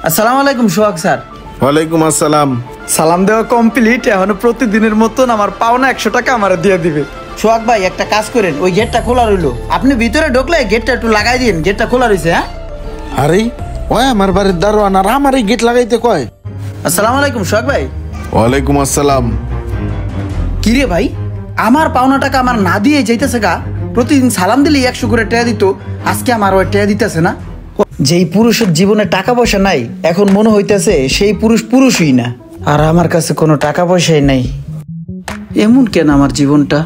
আসসালামু আলাইকুম সোহাগ স্যার। ওয়ালাইকুম আসসালাম। সালাম দেওয়া কমপ্লিট, এখন প্রতিদিনের মতন আমার পাওনা 100 টাকা আমার দিয়ে দিবে। সোহাগ ভাই একটা কাজ করেন, ওই গেটটা খোলা রইলো, আপনি ভিতরে ঢুকলে গেটটা একটু লাগাই দিন। গেটটা খোলা রয়েছে। হ্যাঁ আরে ওই আমার বাড়ির দারোয়ান আর আমার এই গেট লাগাইতে কয়। আসসালামু আলাইকুম সোহাগ ভাই। ওয়ালাইকুম আসসালাম। কি রে ভাই, আমার পাওনা টাকা আমার না দিয়ে যাইতেছে গা। প্রতিদিন সালাম দিলে 100 করে টাকা দিত, আজকে আমার ওই টাকা দিতেছে না। যেই পুরুষের জীবনে টাকা পয়সা নাই, এখন মনে হইতেছে সেই পুরুষ পুরুষই না। আর আমার কাছে কোনো টাকা পয়সাই নাই, এমন কেন আমার জীবনটা।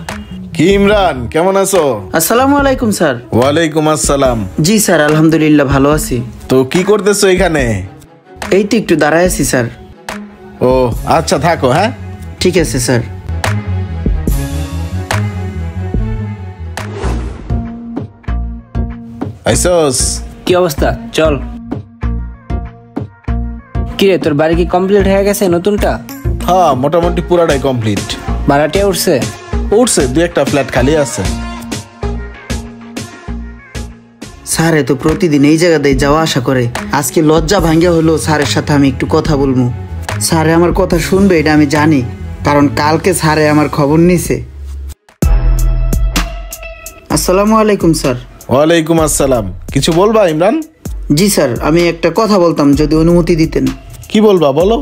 কি ইমরান, কেমন আছো? আসসালামু আলাইকুম স্যার। ওয়ালাইকুম আসসালাম। জি স্যার, আলহামদুলিল্লাহ ভালো আছি। তো কি করতেছো এখানে? এই তো একটু দাঁড়ায় আছি স্যার। ও আচ্ছা, থাকো। হ্যাঁ ঠিক আছে স্যার। আইসোস। কি অবস্থা? চল। কি রে, তোর বাড়ি কি কমপ্লিট হয়ে গেছে নতুনটা? হ্যাঁ, মোটামুটি পুরাটাই কমপ্লিট। ভাড়াটিয়া উঠছে? উঠছে, 2-1টা ফ্ল্যাট খালি আছে। স্যার তো প্রতিদিন এই জায়গাতেই যাওয়া আসা করে, আজকে লজ্জা ভাঙ্গা হলো স্যারের সাথে আমি একটু কথা বলবো। স্যারে আমার কথা শুনবে এটা আমি জানি, কারণ কালকে স্যারে আমার খবর নিছে। আসসালামু আলাইকুম স্যার। ওয়ালাইকুম আসসালাম। কিছু বলবা ইমরান? জি স্যার, আমি একটা কথা বলতাম যদি অনুমতি দিতেন। কি বলবা বলো।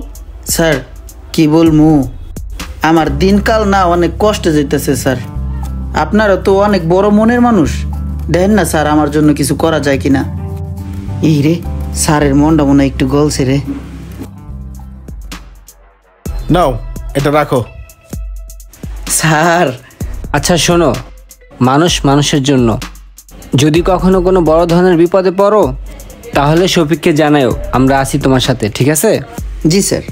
স্যার কি বলবো, আমার দিনকাল না অনেক কষ্টে যেতেছে স্যার। আপনারা তো অনেক বড় মনের মানুষ, দেখেন না স্যার আমার জন্য কিছু করা যায় কিনা। এই রে, স্যারের মনটা মনে একটু গলছে রে। নাও এটা রাখো। স্যার আচ্ছা শোনো, মানুষ মানুষের জন্য, যদি কখনো কোনো বড় ধরনের বিপদে পড়ো তাহলে শফিককে জানাও, আমরা আছি তোমার সাথে, ঠিক আছে? জি স্যার।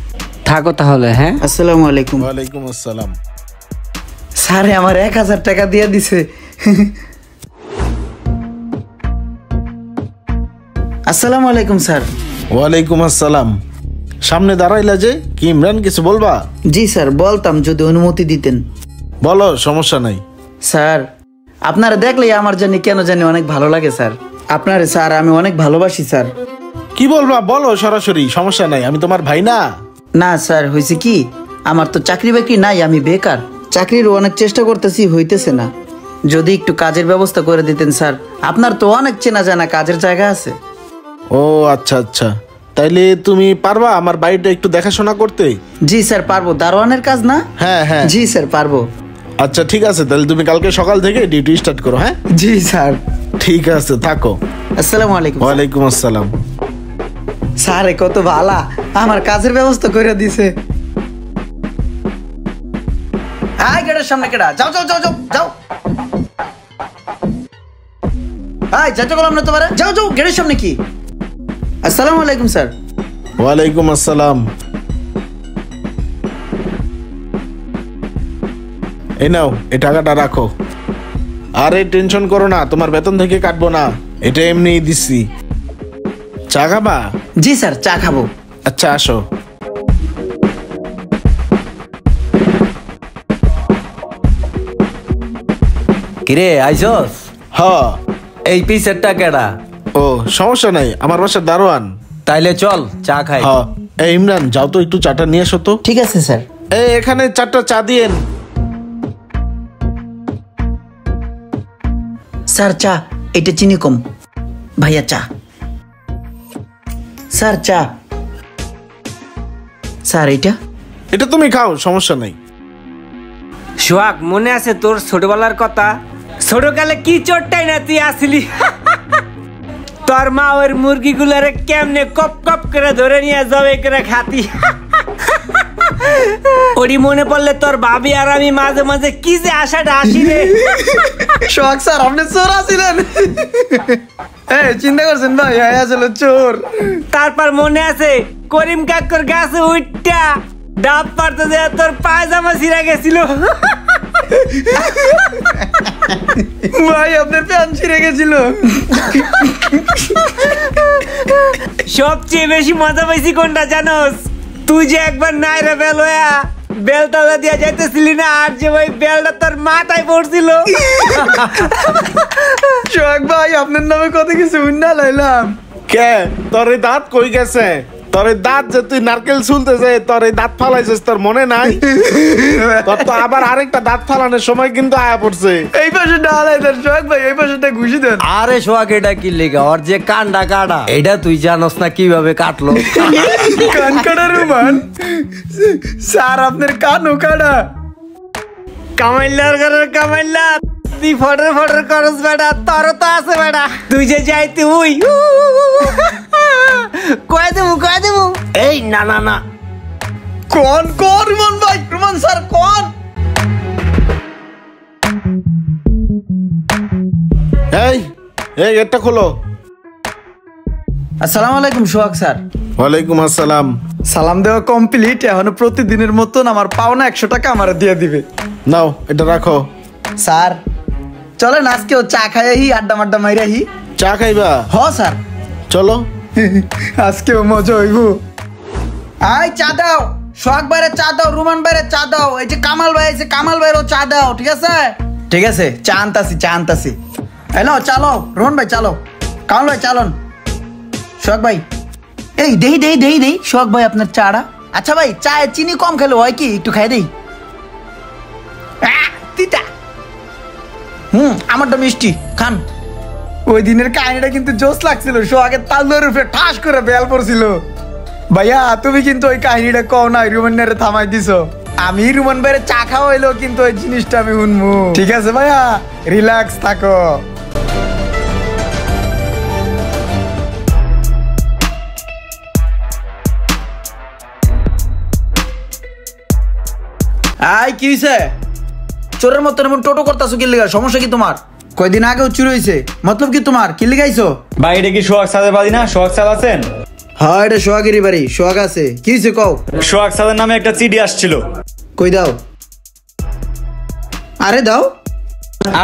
থাকো তাহলে। হ্যাঁ, আসসালামু আলাইকুম। ওয়ালাইকুম আসসালাম। স্যারে আমার 1000 টাকা দিয়ে দিছে। আসসালামু আলাইকুম স্যার। ওয়ালাইকুম আসসালাম। সামনে দাঁড়াইলা যে, কি ইমরান কিছু বলবা? জি স্যার, বলতাম যদি অনুমতি দিতেন। বলো, সমস্যা নাই। স্যার আপনারা দেখলেই আমার জানি কেন জানি অনেক ভালো লাগে স্যার। আপনারে স্যার আমি অনেক ভালোবাসি স্যার। কি বলবা বলো সরাসরি, সমস্যা নাই, আমি তোমার ভাই না? না স্যার, হয়েছে কি, আমার তো চাকরি বাকরি নাই, আমি বেকার। চাকরির অনেক চেষ্টা করতেছি, হইতেছে না। যদি একটু কাজের ব্যবস্থা করে দিতেন স্যার, আপনার তো অনেক চেনা জানা কাজের জায়গা আছে। ও আচ্ছা আচ্ছা, তাইলে তুমি পারবা আমার বাড়িটা একটু দেখাশোনা করতে? জি স্যার পারবো, দারোয়ানের কাজ না? হ্যাঁ হ্যাঁ। জি স্যার পারবো। আচ্ছা ঠিক আছে, তাহলে তুমি কালকে সকাল থেকে ডিউটি স্টার্ট করো। হ্যাঁ জি স্যার। ঠিক আছে, থাকো। আসসালামু আলাইকুম। ওয়ালাইকুম আসসালাম। স্যার কত ভালা, আমার কাজের ব্যবস্থা করে দিছে। হ্যাঁ, গেটের সামনে কেডা? যাও যাও যাও যাও যাও। হাই, যাইতে বললাম না তোমারে, যাও যাও। গেটের সামনে কি? আসসালামু আলাইকুম স্যার। ওয়ালাইকুম আসসালাম। এই নাও, এই টাকাটা রাখো। আরে টেনশন করো না, তোমার বেতন থেকে কাটবো না, এটা এমনি দিচ্ছি। চা খাবা? জি স্যার, চা খাবো। আচ্ছা আসো। কিরে আইসস? হ। এই পিসেরটা কেডা? ও সমস্যা নাই, আমার বাসার দারোয়ান। তাইলে চল চা খাই। হ। এই ইমরান, যাও তো একটু চাটা নিয়ে এসো তো। ঠিক আছে স্যার। এই এখানে 4টা চা দিয়েন। স্যার চা, এটা চিনি কম। ভাইয়া চা। স্যার চা। স্যার এটা? এটা তুমি খাও, সমস্যা নাই। সোহাগ, মনে আছে তোর ছোটবেলার কথা? ছোটকালে কি চোরটাই না তুই আসলি। তোর মা ওর মুরগিগুলারে কেমনে কপ কপ করে ধরে নিয়ে যাবে করে খাতি। ওরই মনে পড়লে তোর ভাবি আর আমি মাঝে মাঝে কি যে আশাটা আসি রে। সোহাগ স্যার, আপনি চোর আছিলেন? চিন্তা করছেন ভাই, আসলে চোর। তারপর মনে আছে করিম কাকুর গাছে উঠটা ডাব পারতে যে তোর পায়জামা ছিঁড়া গেছিল। ভাই আপনার প্যান্ট ছিঁড়ে গেছিল। সবচেয়ে বেশি মজা পাইছি কোনটা জানোস? তুই যে একবার নাইরে বেলয়া বেলতলা দিয়া যাইতেছিলি না, আর যে ওই বেলটা তোর মাথায় পড়ছিল। সোহাগ ভাই, আপনার নামে কত কিছু উন্না লাইলাম। কে তোর এই দাঁত কই গেছে? তোর এই দাঁত যে তুই নারকেল ছুলতেছে, তোর এই দাঁত ফালাইছিস, তোর মনে নাই? তোর তো আবার আরেকটা দাঁত ফালানোর সময় কিন্তু আয়া পড়ছে। এই পাশে ডালাই দেন সোহাগ ভাই, এই পাশেটা ঘুষি দেন। আরে সোহাগ এটা কি লেগা? ওর যে কান্ডা কাটা এটা তুই জানোস না কিভাবে কাটলো? কান কাটা রুমান স্যার, আপনার কানও কাটা। কামাইলার ঘরের কামাইলা, তুই ফটর ফটর করস বেটা, তোর তো আছে বেটা। তুই যে যাইতে উই কয়ে দেবো। এই না না না, কোন রুমান ভাই, রুমান স্যার কোন? এই এই গেটটা খোলো। আসসালামু আলাইকুম সোহাগ স্যার। ওয়ালাইকুম আসসালাম। সালাম দেওয়া কমপ্লিট। এখন প্রতিদিনের মতন আমার পাওনা 100 টাকা আমার দিয়ে দিবে। নাও এটা রাখো। স্যার চলেন আজকেও চা খাইহি, আড্ডা মাড্ডা মাইরাহি। চা খাইবা? হ স্যার, চলো। আজকেও মজা হইব। আই চা দাও, সোহাগ ভাইরে চা দাও, রুমান ভাইরে চা দাও, এই যে কামাল ভাই আছে, কামাল ভাইরও চা দাও। ঠিক আছে ঠিক আছে, চা আনতাছি। হ্যালো চালো, রুমান ভাই চালো, কামাল ভাই চালন। সোহাগ ভাই এই দেই সোহাগ ভাই আপনার চাটা। আচ্ছা ভাই, চায়ে চিনি কম খেলে হয় কি? একটু খাই দেই। তিতা আমারটা মিষ্টি খান। ওই দিনের কাহিনীটা কিন্তু জোশ লাগছিল, সোহাগের তালুর উপরে ঠাস করে বেল পড়ছিল। ভাইয়া তুমি কিন্তু ওই কাহিনীটা কও না, রুমানের থামাই দিছো। আমি রুমান ভাইয়ের চা খাওয়া হইলো, কিন্তু ওই জিনিসটা আমি শুনবো। ঠিক আছে ভাইয়া, রিল্যাক্স থাকো। আই কি হইছে? চোরের মতো এমন টোটো করতেছো কি লিগা? সমস্যা কি তোমার? কয়দিন আগেও চুরি হয়েছে, মতলব কি তোমার? কি লিগাইছো? ভাই এটা কি সোহাগ সাদের বাড়ি না? সোহাগ সাদ আছেন? হ্যাঁ এটা সোহাগেরই বাড়ি, সোহাগ আছে। কি হয়েছে কও? সোহাগ সাদের নামে একটা চিঠি আসছিল। কই দাও। আরে দাও।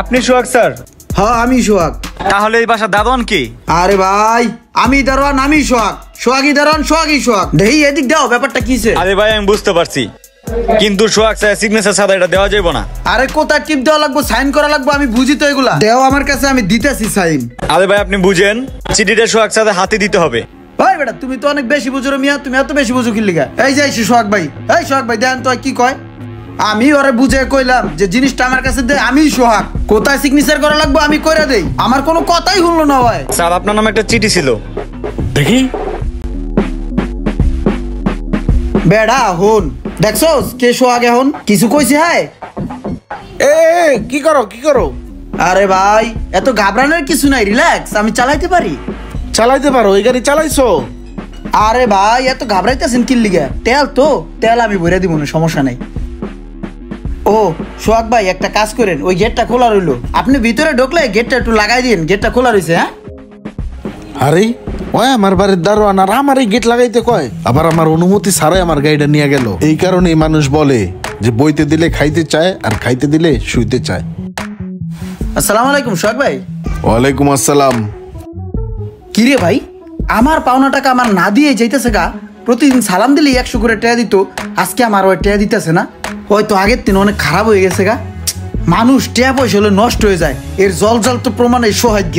আপনি সোহাগ স্যার? হ্যাঁ আমি সোহাগ। তাহলে এই বাসা দাদন কি? আরে ভাই আমি দারোয়ান, আমি সোহাগ, সোহাগই দারোয়ান, সোহাগই সোহাগ। দেহি এদিক দাও, ব্যাপারটা কিছে? আরে ভাই আমি বুঝতে পারছি, কিন্তু সোহাগ স্যার সিগনেচার সাদা এটা দেওয়া যাবে না। আরে কোথায় টিপ দেওয়া লাগবো, সাইন করা লাগবো, আমি বুঝি তো এগুলা। দেও আমার কাছে, আমি দিতেছি সাইন। আরে ভাই আপনি বুঝেন, চিঠিটা সোহাগ সাদের হাতে দিতে হবে। ভাই বেটা তুমি তো অনেক বেশি বুঝো রে মিয়া, তুমি এত বেশি বুঝো কি লিগা? এই যাই সোহাগ ভাই, এই সোহাগ ভাই দেন তো কি কয়। আমি ওরে বুঝে কইলাম যে জিনিসটা আমার কাছে দে, আমি সোহাগ। কোথায় সিগনেচার করা লাগবো আমি কইরা দেই, আমার কোনো কথাই শুনলো না ভাই। স্যার আপনার নামে একটা চিঠি ছিল। দেখি। বেড়া হন, দেখছোস কে সোহাগ এখন কিছু কইছে? হ্যাঁ এ কি করো? আরে ভাই এত ঘাবড়ানোর কিছু নাই, রিল্যাক্স, আমি চালাইতে পারি। চালাইতে পারো? এই গাড়ি চালাইছো? আরে ভাই এত ঘাবড়াইতেছেন কি লিগা? তেল আমি ভরে দিব না, সমস্যা নাই। ও সোহাগ ভাই একটা কাজ করেন, ওই গেটটা খোলা রইলো, আপনি ভিতরে ঢুকলে গেটটা একটু লাগাই দিন। গেটটা খোলা রয়েছে। হ্যাঁ আরে ওই আমার বাড়ির দারোয়ান আর আমার এই গেট লাগাইতে কয়, আবার আমার অনুমতি ছাড়াই আমার গাড়িটা নিয়ে গেল। এই কারণেই মানুষ বলে যে বইতে দিলে খাইতে চায় আর খাইতে দিলে শুইতে চায়। আসসালামু আলাইকুম সোহাগ ভাই। ওয়ালাইকুম আসসালাম। কিরে ভাই, আমার পাওনা টাকা আমার না দিয়ে যাইতেছে গা। প্রতিদিন সালাম দিলে 100 করে টাকা দিত, আজকে আমার ওই টাকা দিতেছে না। হয়তো আগের দিন অনেক খারাপ হয়ে গেছে গা। মানুষ টাকা পয়সা হলে নষ্ট হয়ে যায়, এর জল তো প্রমাণ এই সৌভাগ্য।